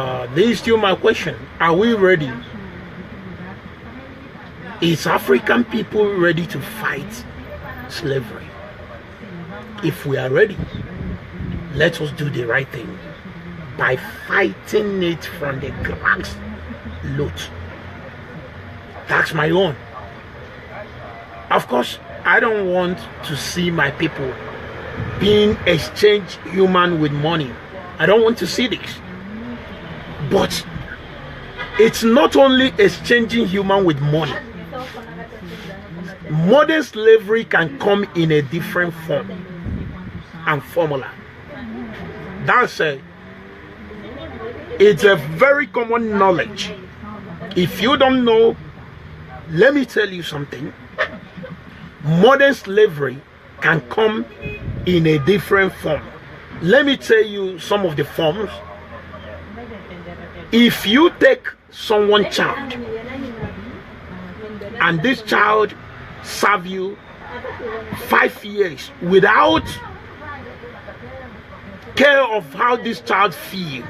This is still my question. Are we ready? Is African people ready to fight slavery? If we are ready, let us do the right thing by fighting it from the grass root. That's my own. Of course, I don't want to see my people being exchanged human with money. I don't want to see this. But it's not only exchanging human with money. Modern slavery can come in a different form and formula. That's it's a very common knowledge. If you don't know, let me tell you something. Modern slavery can come in a different form. Let me tell you some of the forms. If you take someone's child and this child serve you 5 years without care of how this child feels,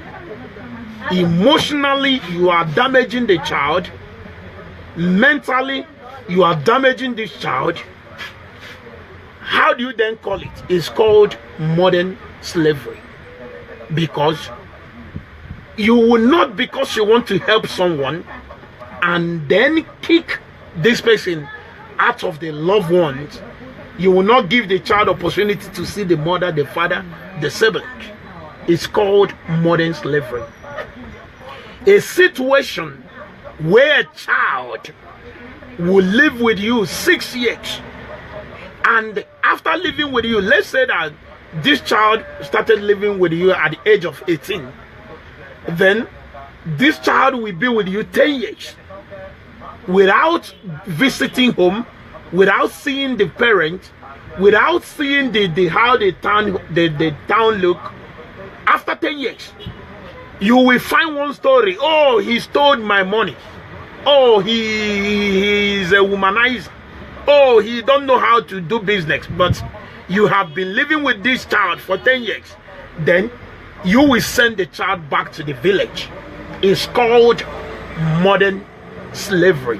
emotionally you are damaging the child, mentally you are damaging this child, how do you then call it? It's called modern slavery. Because you will not, because you want to help someone and then kick this person out of the loved ones, you will not give the child opportunity to see the mother, the father, the sibling. It's called modern slavery. A situation where a child will live with you 6 years, and after living with you, let's say that this child started living with you at the age of 18, then this child will be with you 10 years without visiting home, without seeing the parent, without seeing how the town look. After 10 years, you will find one story. Oh, he stole my money. Oh, he is a womanizer. Oh, he don't know how to do business. But you have been living with this child for 10 years. Then you will send the child back to the village. It's called modern slavery.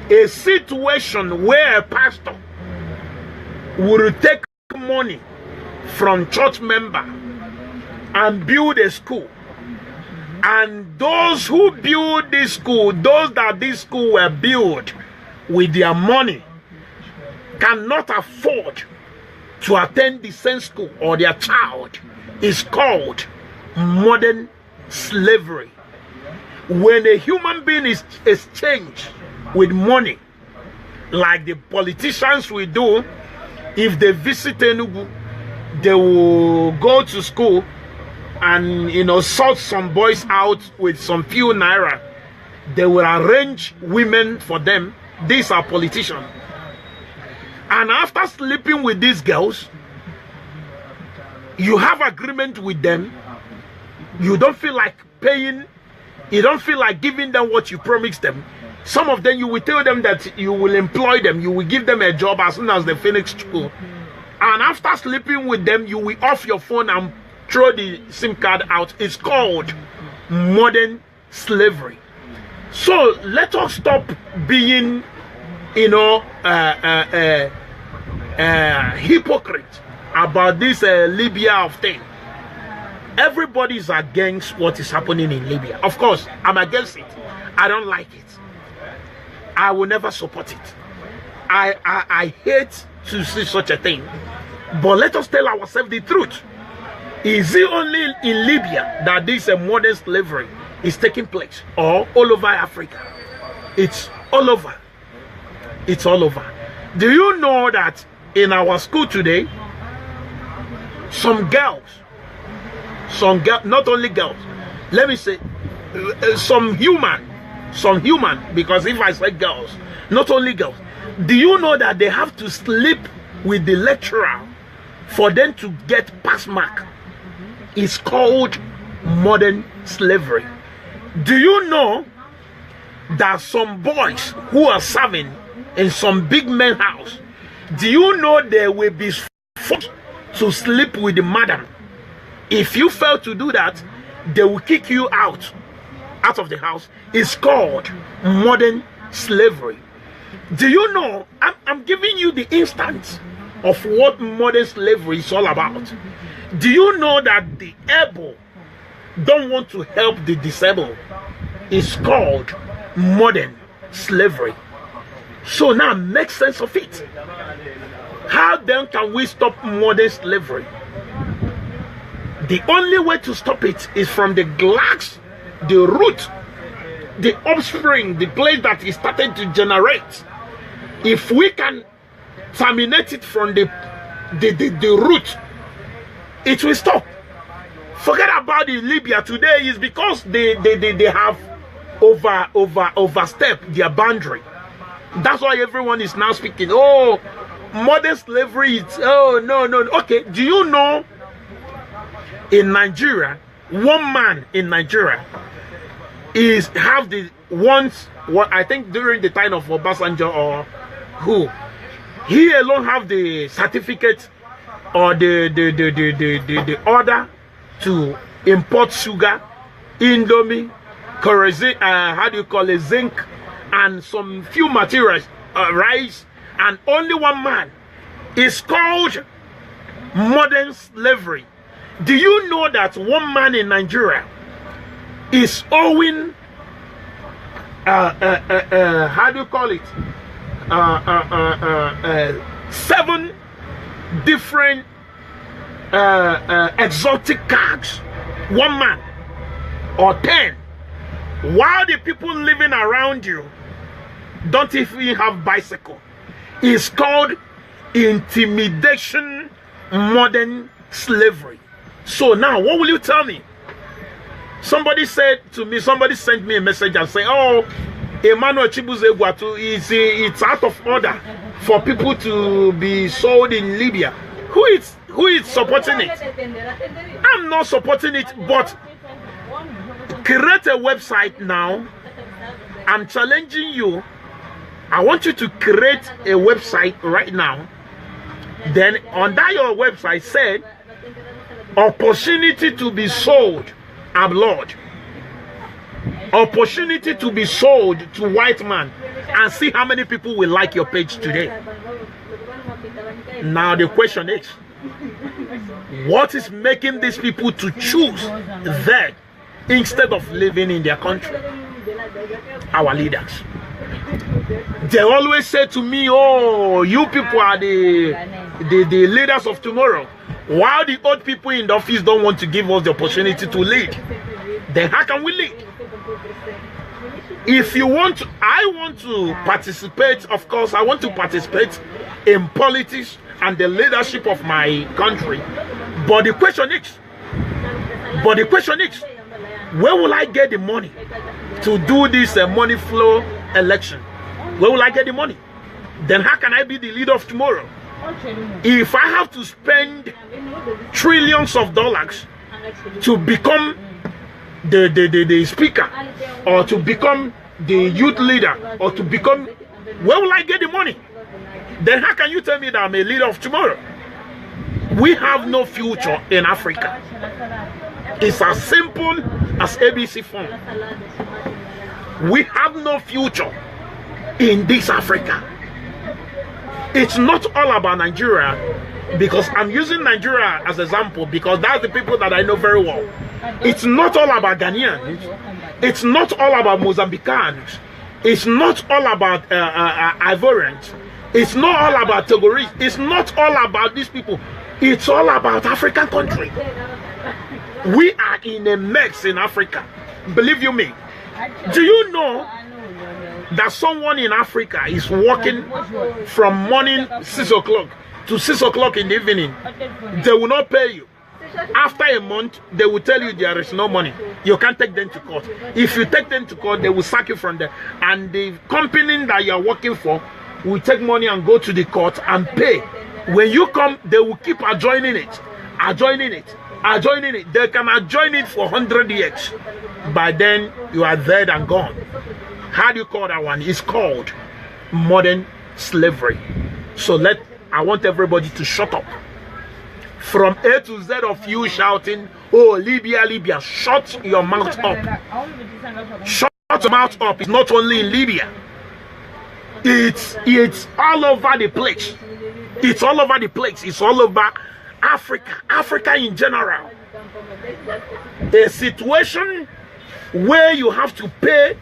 A situation where a pastor will take money from church member and build a school, and those who build this school, those that this school were built with their money, cannot afford to attend the same school, or their child, is called modern slavery. When a human being is exchanged with money, like the politicians will do, if they visit Enugu, they will go to school and, sort some boys out with some few naira. They will arrange women for them. These are politicians. And after sleeping with these girls, you have agreement with them. You don't feel like paying. You don't feel like giving them what you promised them. Some of them, you will tell them that you will employ them. You will give them a job as soon as they finish school. And after sleeping with them, you will off your phone and throw the SIM card out. It's called modern slavery. So let us stop being, hypocrite about this Libya of thing. Everybody is against what is happening in Libya. Of course, I'm against it. I don't like it. I will never support it. I hate to see such a thing. But let us tell ourselves the truth. Is it only in Libya that this modern slavery is taking place, or all over Africa? It's all over. It's all over. Do you know that in our school today, some girls, not only girls, let me say, some human, because if I say girls, not only girls, do you know that they have to sleep with the lecturer for them to get pass mark? It's called modern slavery. Do you know that some boys who are serving in some big men house, do you know they will be forced to sleep with the madam? If you fail to do that, they will kick you out of the house. It's called modern slavery. Do you know, I'm giving you the instance of what modern slavery is all about. Do you know that the able don't want to help the disabled? It's called modern slavery. So now make sense of it. How then can we stop modern slavery? The only way to stop it is from the glass, the root, the offspring, the place that it started to generate. If we can terminate it from the root, it will stop. Forget about in Libya today. Is because they have overstepped their boundary. That's why everyone is now speaking. Oh, modern slavery. No. Okay, do you know in Nigeria, one man in Nigeria have the once, what I think during the time of Obasanjo or who, he alone have the certificate or the order to import sugar, indomie, kerosene, how do you call it, zinc, and some few materials, rice, and only one man. Is called modern slavery. Do you know that one man in Nigeria is owing how do you call it, 7 different exotic cars, one man, or 10, while the people living around you don't even have bicycle? It's called intimidation, modern slavery. So now what will you tell me? Somebody said to me, somebody sent me a message and said, oh, Emmanuel Chibuzegwatu, it's out of order for people to be sold in Libya. Who is supporting it? I'm not supporting it, but create a website now. I'm challenging you. I want you to create a website right now. Then under your website said opportunity to be sold abroad, opportunity to be sold to white man, and see how many people will like your page today. Now the question is, what is making these people to choose that instead of living in their country? Our leaders. They always say to me, oh, you people are the leaders of tomorrow. While the old people in the office don't want to give us the opportunity to lead, then how can we lead? If you want to, I want to participate, of course, I want to participate in politics and the leadership of my country. But the question is, where will I get the money to do this money flow election? Where will I get the money? Then how can I be the leader of tomorrow? If I have to spend trillions of dollars to become the speaker, or to become the youth leader, or to become, where will I get the money? Then how can you tell me that I'm a leader of tomorrow? We have no future in Africa. It's as simple as ABC phone. We have no future in this Africa. It's not all about Nigeria, because I'm using Nigeria as an example because that's the people that I know very well. It's not all about Ghanaians. It's not all about Mozambicans. It's not all about Ivorians. It's not all about Togolese. It's not all about these people. It's all about African country. We are in a mess in Africa. Believe you me. Do you know that someone in Africa is working from morning 6 o'clock to 6 o'clock in the evening? They will not pay you. After a month, they will tell you there is no money. You can't take them to court. If you take them to court, they will sack you from there. And the company that you are working for will take money and go to the court and pay. When you come, they will keep adjoining it, adjoining it, adjoining it. They can adjoin it for 100 years. By then, you are dead and gone. How do you call that one? It's called modern slavery. So I want everybody to shut up. From A to Z of you shouting, Oh, Libya, Libya, shut your mouth up. Shut your mouth up. It's not only in Libya. It's all over the place. It's all over the place. It's all over Africa. Africa in general. A situation where you have to pay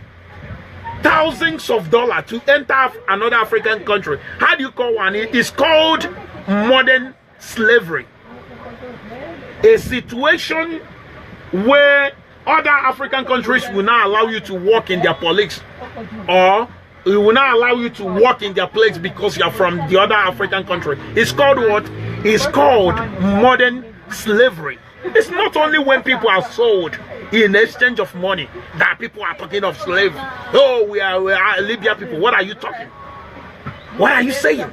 thousands of dollars to enter another African country. How do you call one? It is called modern slavery. A situation where other African countries will not allow you to work in their police, or it will not allow you to work in their place because you are from the other African country. It's called what? It's called modern slavery. It's not only when people are sold in exchange of money that people are talking of slavery. Oh, we are Libya people. What are you talking? What are you saying?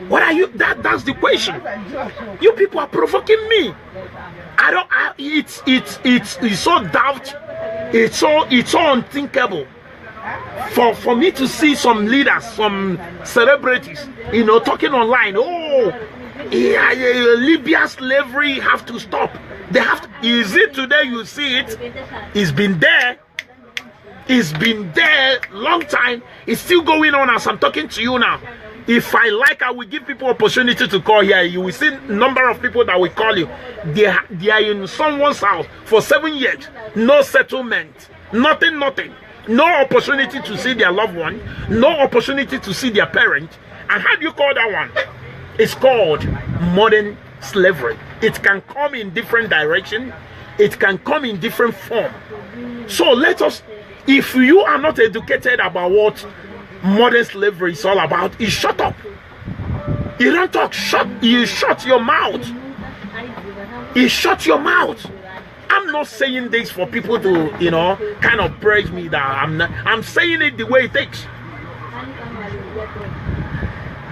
What are you? That's the question. You people are provoking me. It's so doubt. It's so unthinkable for me to see some leaders, some celebrities, you know, talking online. Oh, yeah, Libya slavery have to stop. They have to. Is it today you see it? It's been there. It's been there long time. It's still going on as I'm talking to you now. If I like, I will give people opportunity to call here. You will see number of people that will call you. They are in someone's house for 7 years. No settlement. Nothing. No opportunity to see their loved one. No opportunity to see their parent. And how do you call that one? It's called modern slavery. It can come in different direction. It can come in different form. So let us, if you are not educated about what modern slavery is all about, you shut up. You don't talk. You shut your mouth. You shut your mouth. I'm not saying this for people to, you know, kind of praise me. That I'm saying it the way it is.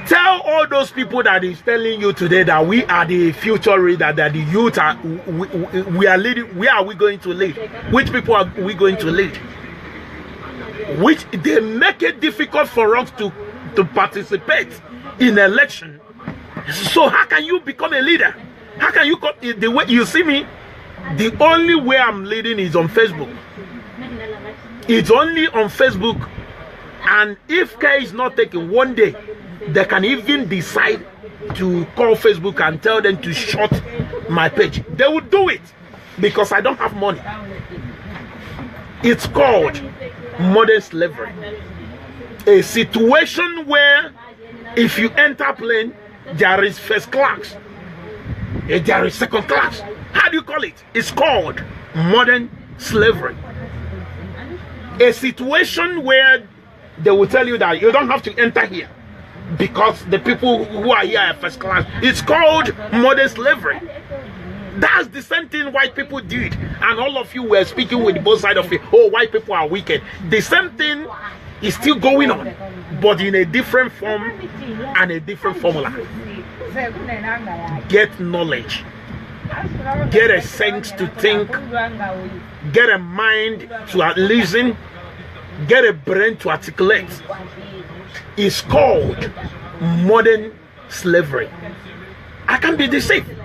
Tell all those people that is telling you today that we are the future leader, that the youth are, we are leading. Where are we going to lead? Which people are we going to lead? Which they make it difficult for us to participate in election. So how can you become a leader? How can you come the way you see me? The only way I'm leading is on Facebook. It's only on Facebook. And if care is not taken, one day they can even decide to call Facebook and tell them to shut my page. They will do it because I don't have money. It's called modern slavery. A situation where if you enter plane, there is first class, there is second class. How do you call it? It's called modern slavery. A situation where they will tell you that you don't have to enter here because the people who are here are first class. It's called modern slavery. That's the same thing white people did, and all of you were speaking with both sides of it. Oh, white people are wicked. The same thing is still going on, but in a different form and a different formula. Get knowledge, get a sense to think, get a mind to listen, get a brain to articulate. It's called modern slavery. I can be deceived.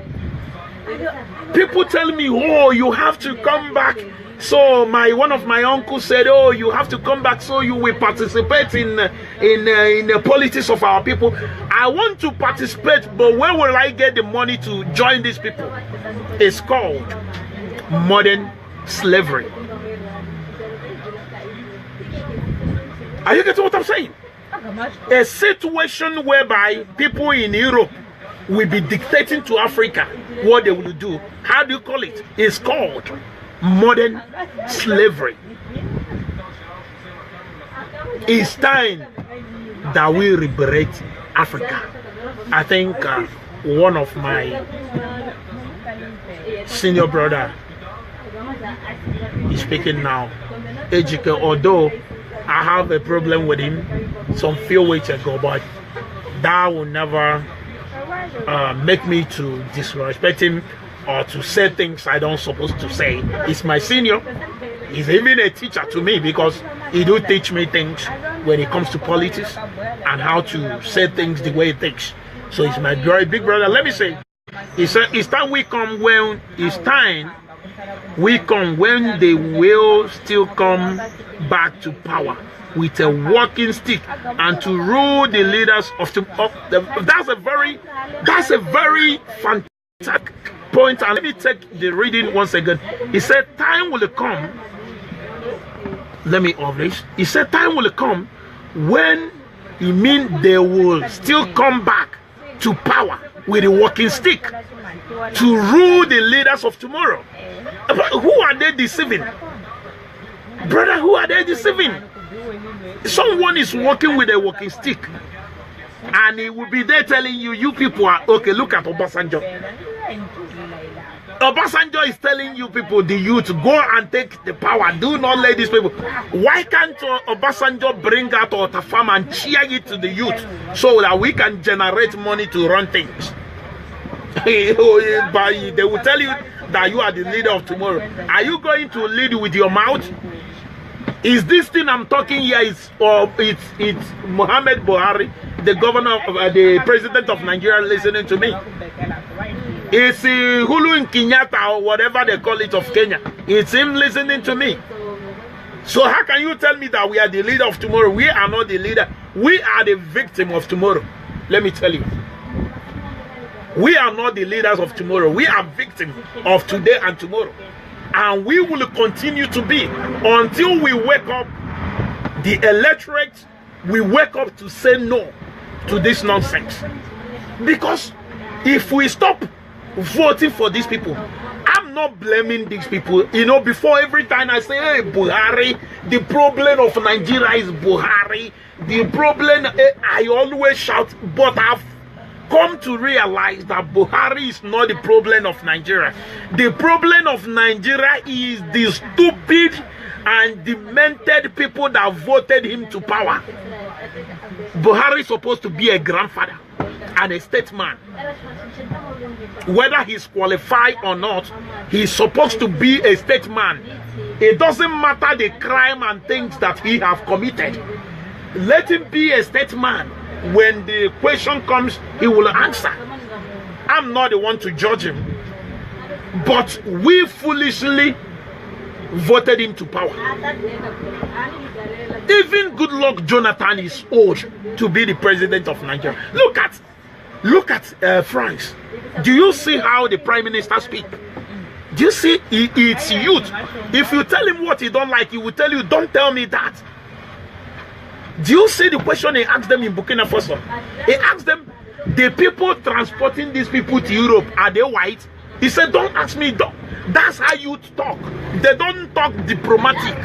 People tell me, oh, you have to come back. So one of my uncles said, oh, you have to come back so you will participate in the politics of our people. I want to participate, but where will I get the money to join these people? It's called modern slavery. Are you getting what I'm saying? A situation whereby people in Europe will be dictating to Africa what they will do. How do you call it? It's called modern slavery. It's time that we liberate Africa. I think one of my senior brother is speaking now, Ejike, although I have a problem with him some few weeks ago, but that will never make me to disrespect him or to say things I don't supposed to say. He's my senior. He's even a teacher to me because he do teach me things when it comes to politics and how to say things the way it takes. So he's my very big brother. Let me say, He said, it's time we come when it's time we come when they will still come back to power with a walking stick and to rule the leaders of the that's a very fantastic point. And let me take the reading once again. He said, time will come. Let me publish. He said, time will come when he mean they will still come back to power with a walking stick to rule the leaders of tomorrow. But who are they deceiving? Brother, who are they deceiving? Someone is walking with a walking stick and he will be there telling you, you people are okay. Look at Obasanjo. Obasanjo is telling you people, the youth, go and take the power. Do not let these people. Why can't Obasanjo bring out Otafam and cheer it to the youth so that we can generate money to run things? They will tell you that you are the leader of tomorrow. Are you going to lead with your mouth? Is this thing I'm talking here it's Muhammad Buhari, the governor of the president of Nigeria, listening to me? It's Hulu in Kenyatta or whatever they call it of Kenya. It's him listening to me. So how can you tell me that we are the leader of tomorrow? We are not the leader. We are the victim of tomorrow. Let me tell you. We are not the leaders of tomorrow. We are victims of today and tomorrow. And we will continue to be until we wake up, the electorate, we wake up to say no to this nonsense. Because if we stop voting for these people, I'm not blaming these people. You know, before every time I say, hey, Buhari, the problem of Nigeria is Buhari. The problem, I always shout, but I've come to realize that Buhari is not the problem of Nigeria. The problem of Nigeria is the stupid and demented people that voted him to power. Buhari is supposed to be a grandfather and a statesman. Whether he's qualified or not, he's supposed to be a statesman. It doesn't matter the crime and things that he have committed. Let him be a statesman. When the question comes, he will answer. I'm not the one to judge him, but we foolishly voted him to power. Even Goodluck Jonathan is old to be the president of Nigeria. Look at France. Do you see how the prime minister speaks? Do you see it's youth? If you tell him what he don't like, he will tell you, don't tell me that. Do you see the question he asked them in Burkina Faso? He asked them, the people transporting these people to Europe, are they white? He said, don't ask me. That's how youth talk. They don't talk diplomatic.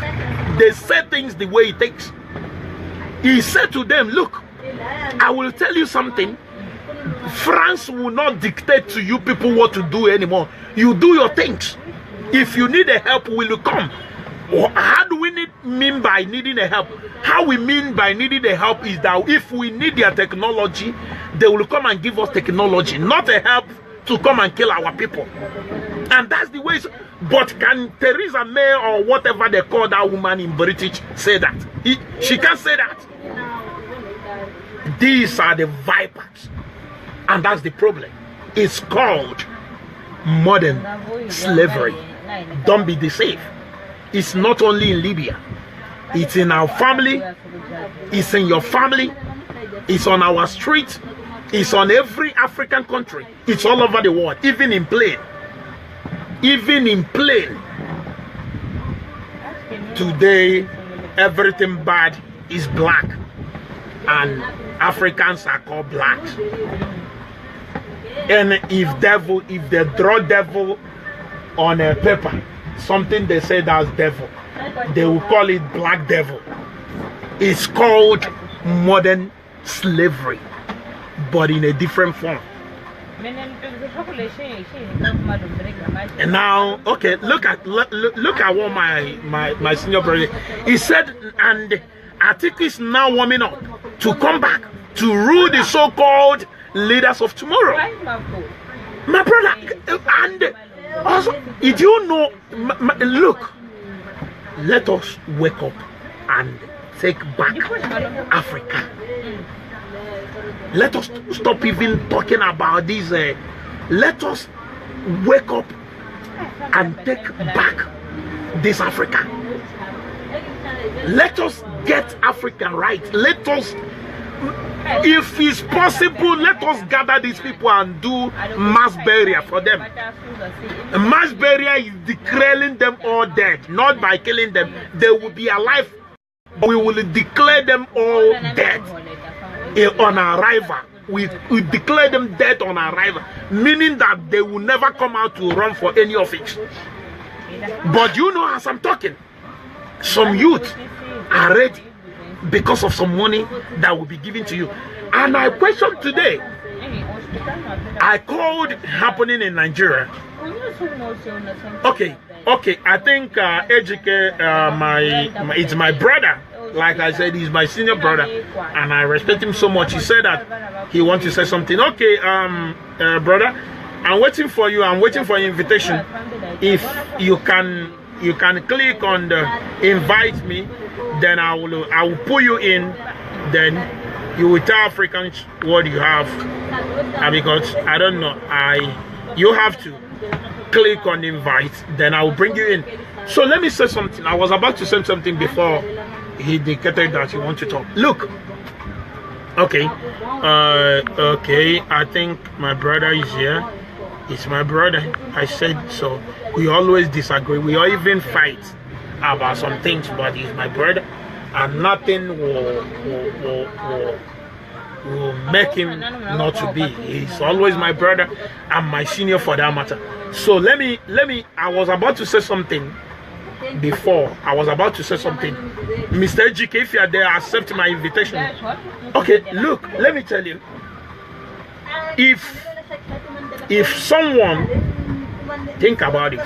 They say things the way it takes. He said to them, look, I will tell you something. France will not dictate to you people what to do anymore. You do your things. If you need a help, will you come? How do we mean by needing a help? How we mean by needing a help is that if we need their technology, they will come and give us technology, not a help to come and kill our people. And that's the way. But can Theresa May or whatever they call that woman in British say that? She can't say that. These are the vipers. And that's the problem. It's called modern slavery. Don't be deceived. It's not only in Libya. It's in our family. It's in your family. It's on our street. It's on every African country. It's all over the world. Even in plane. Even in plane. Today, everything bad is black. And Africans are called blacks. And if they draw devil on a paper, something they say that's devil, they will call it black devil. It's called modern slavery, but in a different form. And now, okay, look at what my senior brother, he said, and I think it's now warming up to come back to rule the so-called leaders of tomorrow. My brother, and also, did you know, look, let us wake up and take back Africa. Let us stop even talking about these Let us wake up and take back this Africa. Let us get Africa right. Let us, if it's possible, let us gather these people and do mass burial for them. Mass burial is declaring them all dead, not by killing them. They will be alive. We will declare them all dead on arrival. We declare them dead on arrival, meaning that they will never come out to run for any of it. But you know, as I'm talking, some youth are ready because of some money that will be given to you. And I question today, I called happening in Nigeria. Okay, I think Ejike, it's my brother. Like I said, he's my senior brother, and I respect him so much. He said that he wants to say something. Okay, brother, I'm waiting for you. I'm waiting for your invitation. If you can click on the invite me, then I will pull you in. Then you will tell Africans what you have, because I don't know. You have to click on invite. Then I will bring you in. So let me say something. I was about to say something before he dictated that you want to talk. Look, okay, I think my brother is here. It's my brother. I said so. We always disagree. We all even fight about some things, but he's my brother, and nothing will make him not to be. He's always my brother and my senior for that matter. So let me. I was about to say something. Before I was about to say something. Mr. Ejike, if you are there, accept my invitation. Okay, look, let me tell you. If someone, think about it.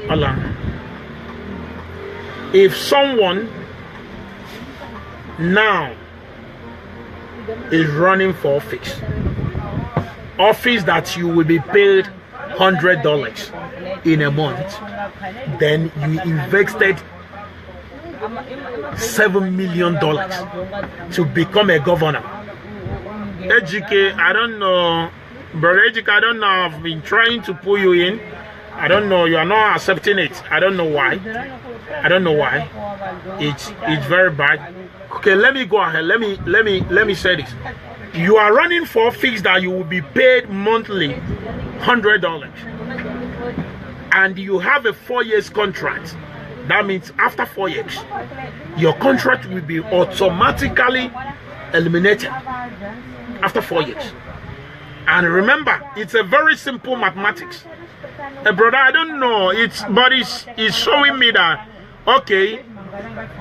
Allah. If someone now is running for office that you will be paid $100 in a month, then you invested $7 million to become a governor. Ejike, I don't know, brother Ejike, I don't know. I've been trying to pull you in. I don't know. You are not accepting it. I don't know why. I don't know why. It's very bad. Okay, let me go ahead. Let me say this. You are running for office that you will be paid monthly $100, and you have a 4 years contract. That means after 4 years, your contract will be automatically eliminated after 4 years. And remember, it's a very simple mathematics. Brother, I don't know. It's showing me that, okay,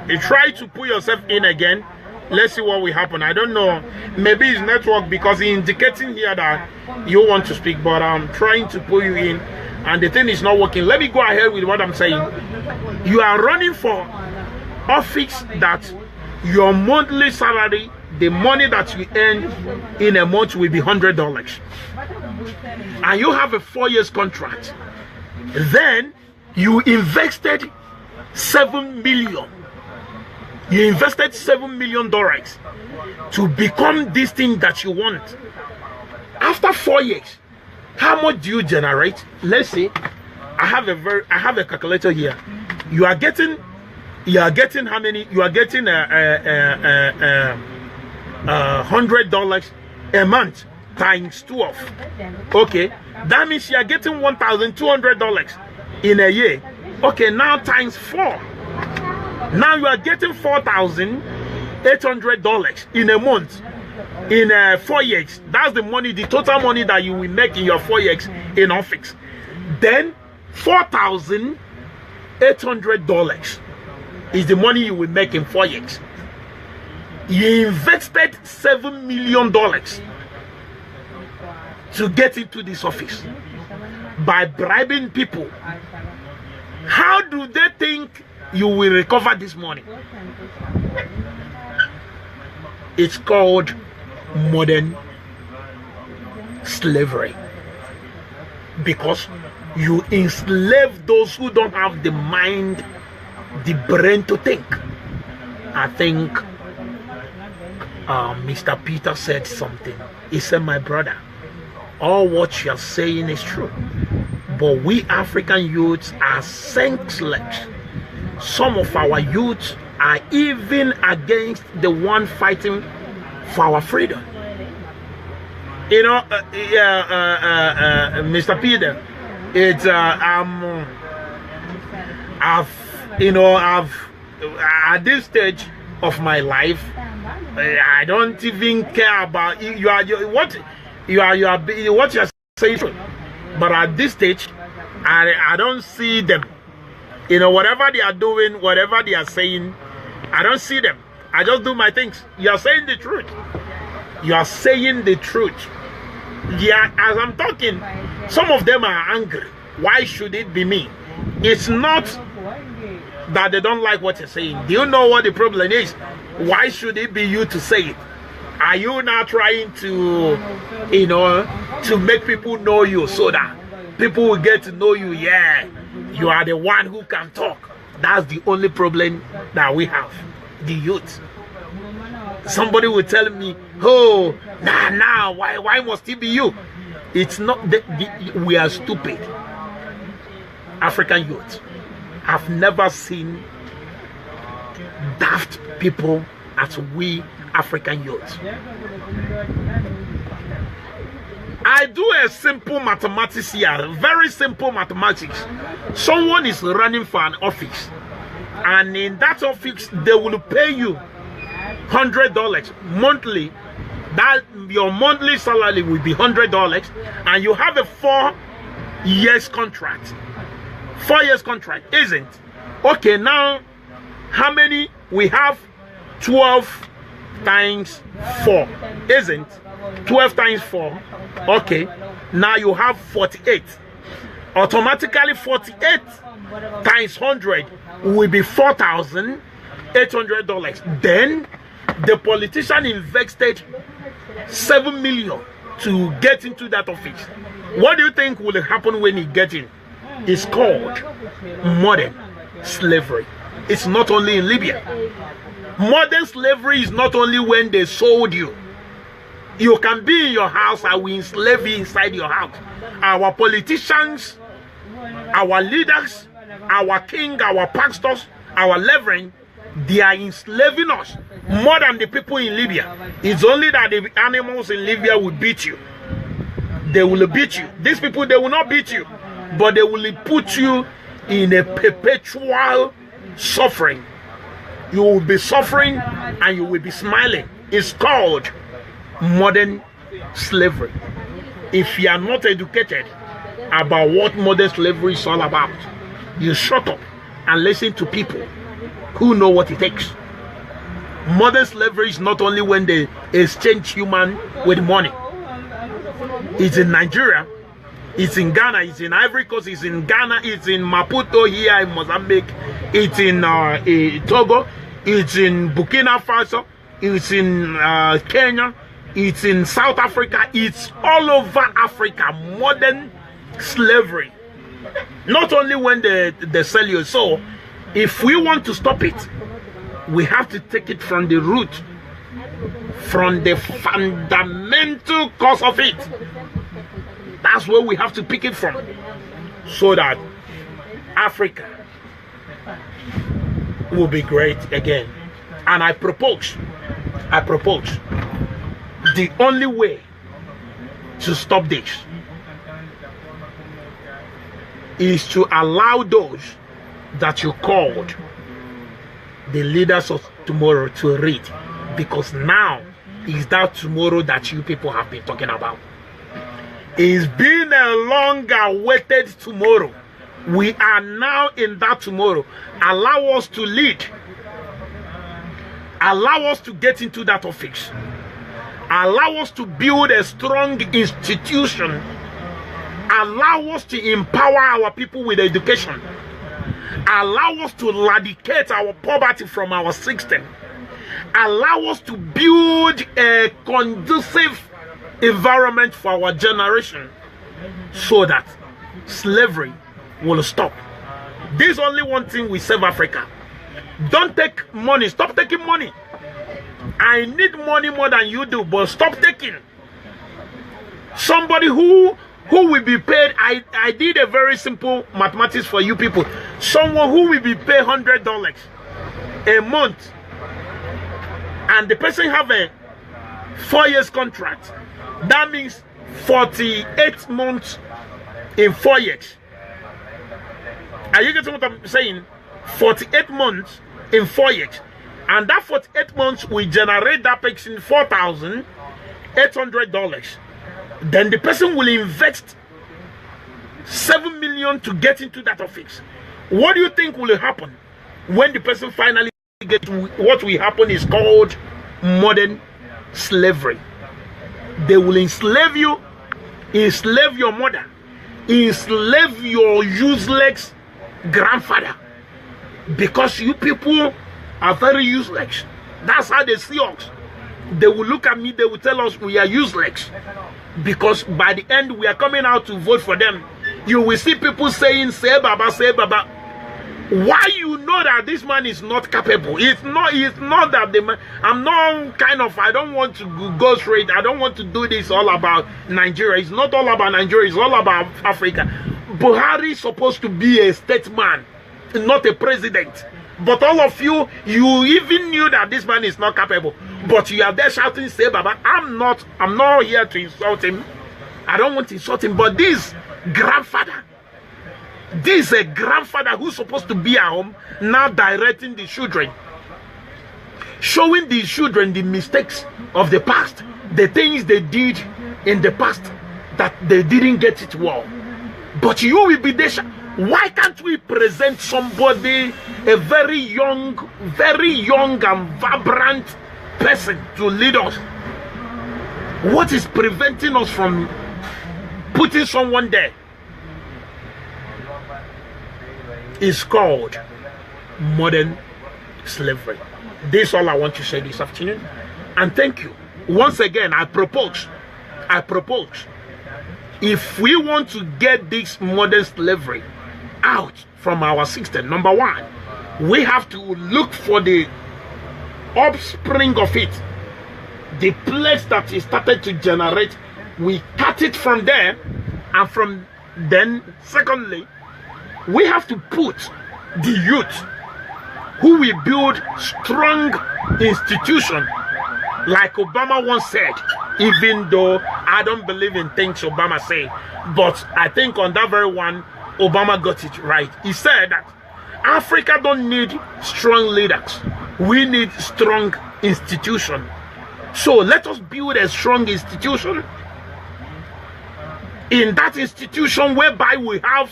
you try to put yourself in again. Let's see what will happen. I don't know. Maybe it's network, because it's indicating here that you want to speak, but I'm trying to pull you in and the thing is not working. Let me go ahead with what I'm saying. You are running for office that your monthly salary, the money that you earn in a month, will be $100. And you have a 4 years contract. Then you invested $7 million. You invested $7 million to become this thing that you want. After 4 years, how much do you generate? Let's say I have a calculator here. You are getting how many? You are getting $100 a month times 12. Okay, that means you are getting $1,200 in a year. Okay, now times 4. Now you are getting $4,800 in a month in 4 years. That's the money, the total money that you will make in your 4 years in office. Then $4,800 is the money you will make in 4 years. You invested $7 million to get into this office by bribing people. How do they think you will recover this money? It's called modern slavery, because you enslave those who don't have the mind, the brain to think. I think Mr. Peter said something He said, my brother, all what you're saying is true. But we African youths are senseless. Some of our youths are even against the one fighting for our freedom. You know, Mr. Peter, it's I've at this stage of my life, I don't even care about what you're saying. But at this stage, I don't see them. You know, whatever they are doing, whatever they are saying, I don't see them. I just do my things. You are saying the truth. You are saying the truth. Yeah, as I'm talking, some of them are angry. Why should it be me? It's not that they don't like what you're saying. Do you know what the problem is? Why should it be you to say it? Are you now trying to, you know, to make people know you so that people will get to know you? Yeah, you are the one who can talk. That's the only problem that we have, the youth. Somebody will tell me, oh, nah, why must it be you? It's not, we are stupid. African youth. I've never seen daft people as we African youths. I do a simple mathematics here, very simple mathematics. Someone is running for an office, and in that office they will pay you $100 monthly. That your monthly salary will be $100, and you have a 4 years contract. 4 years contract, isn't? Okay, now how many we have? 12 times 4, isn't? 12 times 4. Okay, now you have 48. Automatically 48 times 100 will be $4,800. Then the politician invested 7 million to get into that office. What do you think will happen when he gets in? It's called modern slavery. It's not only in Libya. Modern slavery is not only when they sold you. You can be in your house and we enslave you inside your house. Our politicians, our leaders, our king, our pastors, our reverend, they are enslaving us more than the people in Libya. It's only that the animals in Libya will beat you. They will beat you. These people, they will not beat you, but they will put you in a perpetual suffering. You will be suffering and you will be smiling. It's called modern slavery. If you are not educated about what modern slavery is all about, you shut up and listen to people who know what it takes. Modern slavery is not only when they exchange human with money. It's in Nigeria, it's in Ghana, it's in Ivory Coast, it's in Ghana, it's in Maputo here in Mozambique, it's in Togo, it's in Burkina Faso, it's in Kenya, it's in South Africa, it's all over Africa. Modern slavery. Not only when they sell you. So if we want to stop it, we have to take it from the root, from the fundamental cause of it. That's where we have to pick it from, so that Africa will be great again. And I propose, the only way to stop this is to allow those that you called the leaders of tomorrow to read, because now is that tomorrow that you people have been talking about. It's been a long awaited tomorrow. We are now in that tomorrow. Allow us to lead. Allow us to get into that office. Allow us to build a strong institution. Allow us to empower our people with education. Allow us to eradicate our poverty from our system. Allow us to build a conducive environment for our generation, so that slavery will stop. There's only one thing we save Africa. Don't take money. Stop taking money. I need money more than you do, but stop taking. Somebody who will be paid, I did a very simple mathematics for you people. Someone who will be paid $100 a month, and the person have a 4 years contract. That means 48 months in 4 years. Are you getting what I'm saying? 48 months in 4 years. And that 48 months will generate that person $4,800. Then the person will invest 7 million to get into that office. What do you think will happen when the person finally gets to what will happen is called modern slavery? They will enslave you, enslave your mother, enslave your useless grandfather, because you people are very useless. That's how they see us. They will look at me, they will tell us we are useless, because by the end we are coming out to vote for them. You will see people saying, say Baba, say Baba. Why? You know that this man is not capable. It's not that the man, I'm not kind of, I don't want to go straight. I don't want to do this all about Nigeria. It's not all about Nigeria, it's all about Africa. Buhari is supposed to be a statesman, not a president. But all of you even knew that this man is not capable. But you are there shouting, say Baba. I'm not here to insult him. I don't want to insult him. But this grandfather, this is a grandfather who's supposed to be at home, now directing the children, showing the children the mistakes of the past, the things they did in the past that they didn't get it well. But you will be there. Why can't we present somebody, a very young and vibrant person to lead us? What is preventing us from putting someone there? Is called modern slavery. This is all I want to say this afternoon. And thank you. Once again, I propose, if we want to get this modern slavery out from our system, number one, we have to look for the offspring of it, the place that it started to generate. We cut it from there, and from then, secondly, we have to put the youth who will build strong institution, like Obama once said, even though I don't believe in things Obama say, but I think on that very one, Obama got it right. He said that Africa don't need strong leaders. We need strong institution. So let us build a strong institution. In that institution whereby we have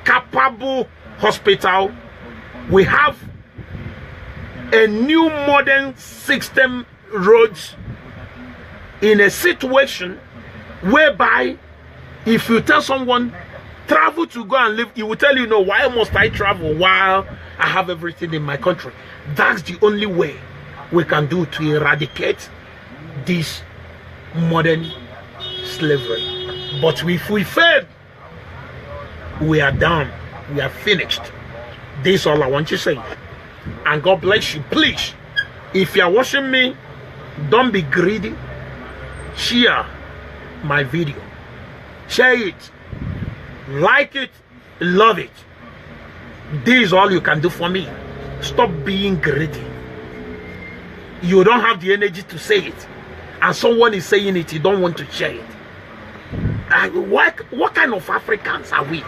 capable hospital, we have a new modern system roads, in a situation whereby if you tell someone travel to go and live, he will tell you, no, why must I travel while I have everything in my country? That's the only way we can do to eradicate this modern slavery. But if we fail, we are done. We are finished. This is all I want to say. And God bless you. Please, if you are watching me, don't be greedy. Share my video. Share it. Like it. Love it. This is all you can do for me. Stop being greedy. You don't have the energy to say it, and someone is saying it, you don't want to share it. What kind of Africans are we?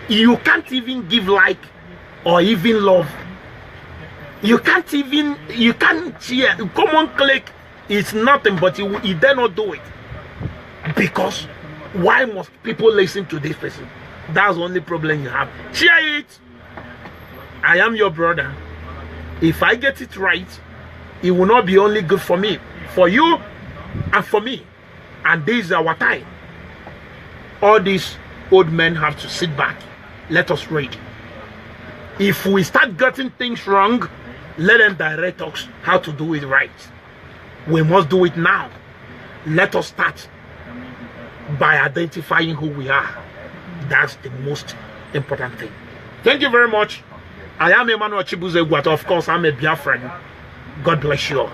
You can't even give like or even love. You can't share. Come on, click. It's nothing, but you dare not do it. Because why must people listen to this person? That's the only problem you have. Share it. I am your brother. If I get it right, it will not be only good for me, for you and for me. And this is our time. All these old men have to sit back. Let us read. If we start getting things wrong, let them direct us how to do it right. We must do it now. Let us start by identifying who we are. That's the most important thing. Thank you very much. I am Emmanuel Chibuzegwat. Of course, I'm a Biafran. God bless you all.